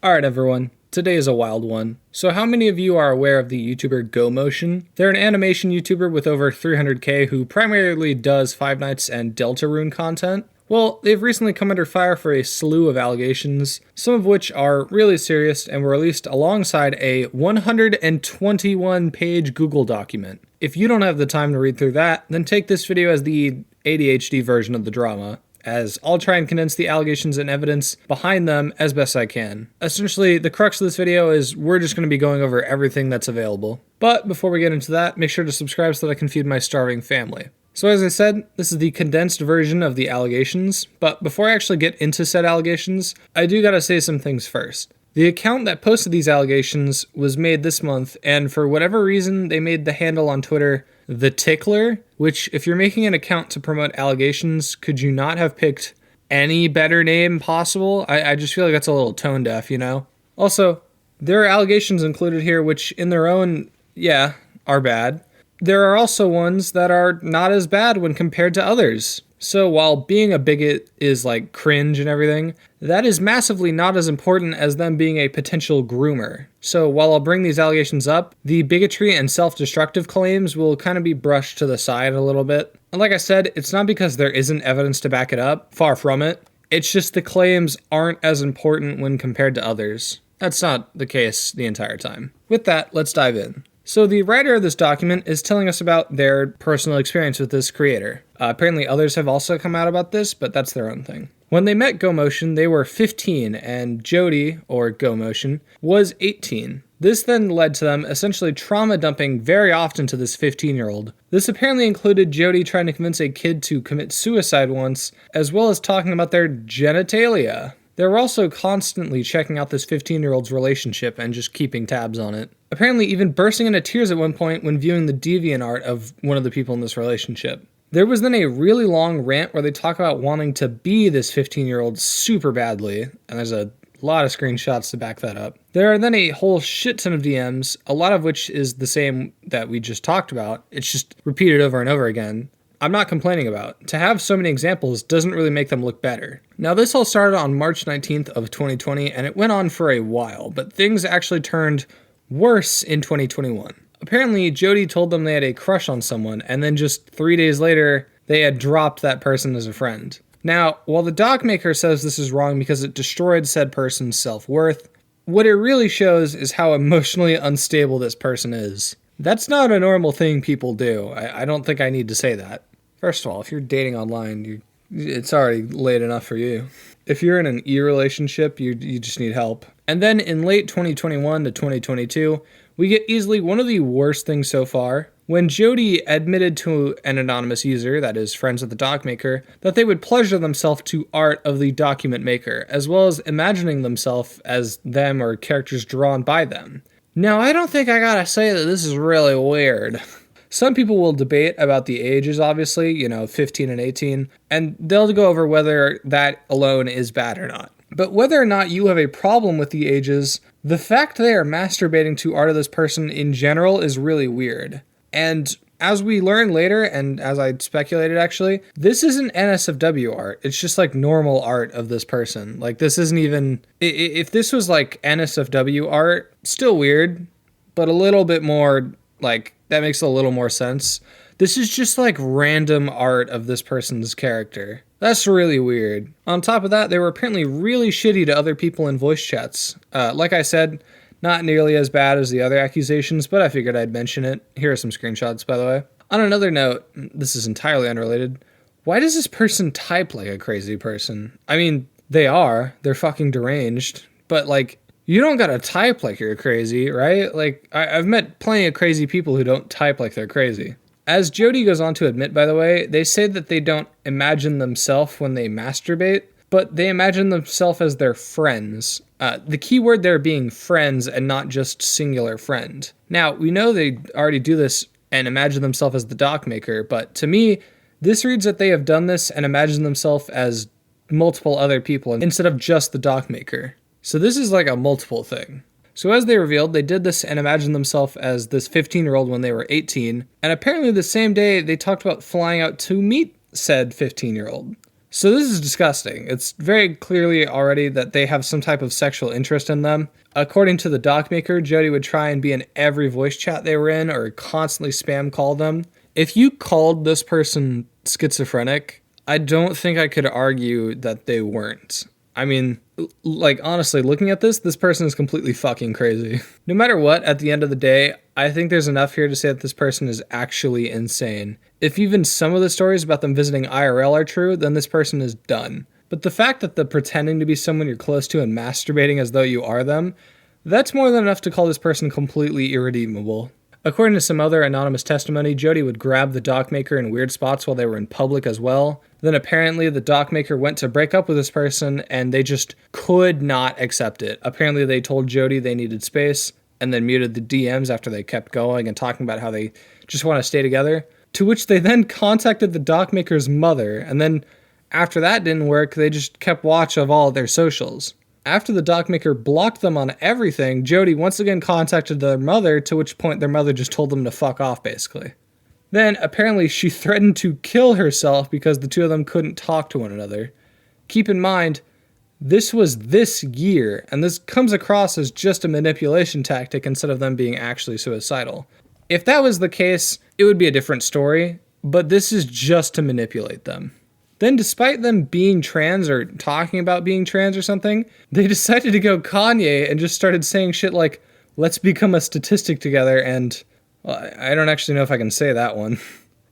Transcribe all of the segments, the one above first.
Alright everyone, today is a wild one. So how many of you are aware of the YouTuber Gomotion? They're an animation YouTuber with over 300k who primarily does Five Nights and deltarune content. Well, they've recently come under fire for a slew of allegations, some of which are really serious and were released alongside a 121-page Google document. If you don't have the time to read through that, then take this video as the ADHD version of the drama, as I'll try and condense the allegations and evidence behind them as best I can. Essentially, the crux of this video is we're just going to be going over everything that's available. But before we get into that, make sure to subscribe so that I can feed my starving family. So as I said, this is the condensed version of the allegations, but before I actually get into said allegations, I do gotta say some things first. The account that posted these allegations was made this month, and for whatever reason, they made the handle on Twitter The Tickler, which, if you're making an account to promote allegations, could you not have picked any better name possible? I just feel like that's a little tone deaf, you know? Also, there are allegations included here which, in their own, are bad. There are also ones that are not as bad when compared to others. So while being a bigot is like cringe and everything, that is massively not as important as them being a potential groomer. So while I'll bring these allegations up, the bigotry and self-destructive claims will kind of be brushed to the side a little bit. And like I said, it's not because there isn't evidence to back it up, far from it. It's just the claims aren't as important when compared to others. That's not the case the entire time. With that, let's dive in. So the writer of this document is telling us about their personal experience with this creator. Apparently others have also come out about this, but that's their own thing. When they met Gomotion, they were 15, and Jody, or Gomotion, was 18. This then led to them essentially trauma dumping very often to this 15-year-old. This apparently included Jody trying to convince a kid to commit suicide once, as well as talking about their genitalia. They were also constantly checking out this 15-year-old's relationship and just keeping tabs on it. Apparently even bursting into tears at one point when viewing the DeviantArt of one of the people in this relationship. There was then a really long rant where they talk about wanting to be this 15-year-old super badly, and there's a lot of screenshots to back that up. There are then a whole shit ton of DMs, a lot of which is the same that we just talked about. It's just repeated over and over again. I'm not complaining about. To have so many examples doesn't really make them look better. Now this all started on March 19th of 2020 and it went on for a while, but things actually turned worse in 2021. Apparently Jody told them they had a crush on someone and then just 3 days later they had dropped that person as a friend. Now, while the doc maker says this is wrong because it destroyed said person's self-worth, what it really shows is how emotionally unstable this person is. That's not a normal thing people do. I don't think I need to say that. First of all, if you're dating online, it's already late enough for you. If you're in an e-relationship, you just need help. And then in late 2021 to 2022, we get easily one of the worst things so far, when Jody admitted to an anonymous user, that is friends of the doc maker, that they would pleasure themselves to art of the document maker, as well as imagining themselves as them or characters drawn by them. Now, I don't think I gotta say that this is really weird. Some people will debate about the ages, obviously, 15 and 18, and they'll go over whether that alone is bad or not. But whether or not you have a problem with the ages, the fact they are masturbating to art of this person in general is really weird. And as we learn later, and as I speculated actually, this isn't NSFW art. It's just like normal art of this person. Like this isn't even, if this was like NSFW art, still weird, but a little bit more like, that makes a little more sense. This is just like random art of this person's character. That's really weird. On top of that, they were apparently really shitty to other people in voice chats. Like I said, not nearly as bad as the other accusations, but I figured I'd mention it. Here are some screenshots, by the way. On another note, this is entirely unrelated. Why does this person type like a crazy person? I mean, they're fucking deranged, but like, you don't gotta type like you're crazy, right? Like, I've met plenty of crazy people who don't type like they're crazy. As Jody goes on to admit, by the way, they say that they don't imagine themselves when they masturbate, but they imagine themselves as their friends. The key word there being friends and not just singular friend. Now, we know they already do this and imagine themselves as the doc maker, but to me, this reads that they have done this and imagine themselves as multiple other people instead of just the doc maker. So this is like a multiple thing. So as they revealed, they did this and imagined themselves as this 15-year-old when they were 18, and apparently the same day they talked about flying out to meet said 15-year-old. So this is disgusting. It's very clearly already that they have some type of sexual interest in them. According to the doc maker, Jody would try and be in every voice chat they were in or constantly spam call them. If you called this person schizophrenic, I don't think I could argue that they weren't. I mean, like, honestly, looking at this person is completely fucking crazy. No matter what, at the end of the day, I think there's enough here to say that this person is actually insane. If even some of the stories about them visiting IRL are true, then this person is done. But the fact that the pretending to be someone you're close to and masturbating as though you are them, that's more than enough to call this person completely irredeemable. According to some other anonymous testimony, Jody would grab the doc maker in weird spots while they were in public as well. Then apparently the doc maker went to break up with this person and they just could not accept it. Apparently they told Jody they needed space and then muted the DMs after they kept going and talking about how they just want to stay together. To which they then contacted the doc maker's mother, and then after that didn't work, they just kept watch of all of their socials. After the doc maker blocked them on everything, Jody once again contacted their mother, to which point their mother just told them to fuck off, basically. Then, apparently, she threatened to kill herself because the two of them couldn't talk to one another. Keep in mind, this was this year, and this comes across as just a manipulation tactic instead of them being actually suicidal. If that was the case, it would be a different story, but this is just to manipulate them. Then, despite them being trans or talking about being trans or something, they decided to go Kanye and just started saying shit like, let's become a statistic together, and well, I don't actually know if I can say that one.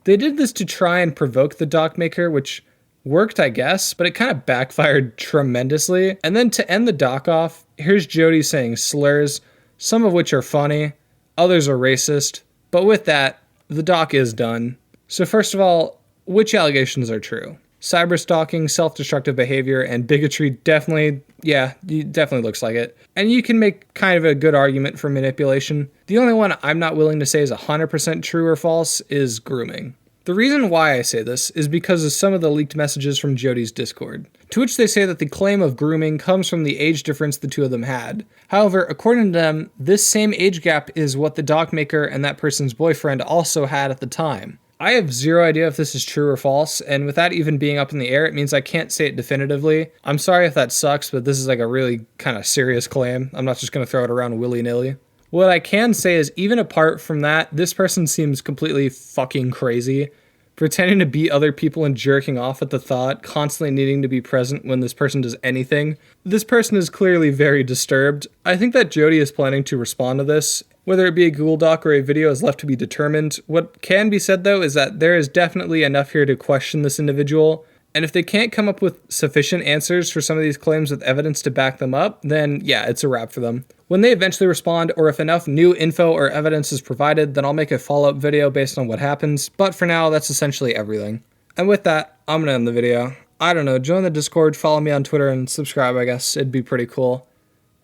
They did this to try and provoke the doc maker, which worked, I guess, but it kind of backfired tremendously. And then to end the doc off, here's Jody saying slurs, some of which are funny, others are racist. But with that, the doc is done. So first of all, which allegations are true? Cyberstalking, self-destructive behavior, and bigotry definitely looks like it. And you can make kind of a good argument for manipulation. The only one I'm not willing to say is 100% true or false is grooming. The reason why I say this is because of some of the leaked messages from Jody's Discord, to which they say that the claim of grooming comes from the age difference the two of them had. However, according to them, this same age gap is what the doc maker and that person's boyfriend also had at the time. I have zero idea if this is true or false, and with that even being up in the air, it means I can't say it definitively. I'm sorry if that sucks, but this is like a really kind of serious claim. I'm not just going to throw it around willy-nilly. What I can say is, even apart from that, this person seems completely fucking crazy. Pretending to beat other people and jerking off at the thought, constantly needing to be present when this person does anything. This person is clearly very disturbed. I think that Jody is planning to respond to this. Whether it be a Google Doc or a video is left to be determined. What can be said, though, is that there is definitely enough here to question this individual. And if they can't come up with sufficient answers for some of these claims with evidence to back them up, then yeah, it's a wrap for them. When they eventually respond, or if enough new info or evidence is provided, then I'll make a follow-up video based on what happens. But for now, that's essentially everything. And with that, I'm gonna end the video. I don't know, join the Discord, follow me on Twitter, and subscribe, I guess. It'd be pretty cool.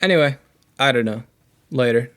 Anyway, I don't know. Later.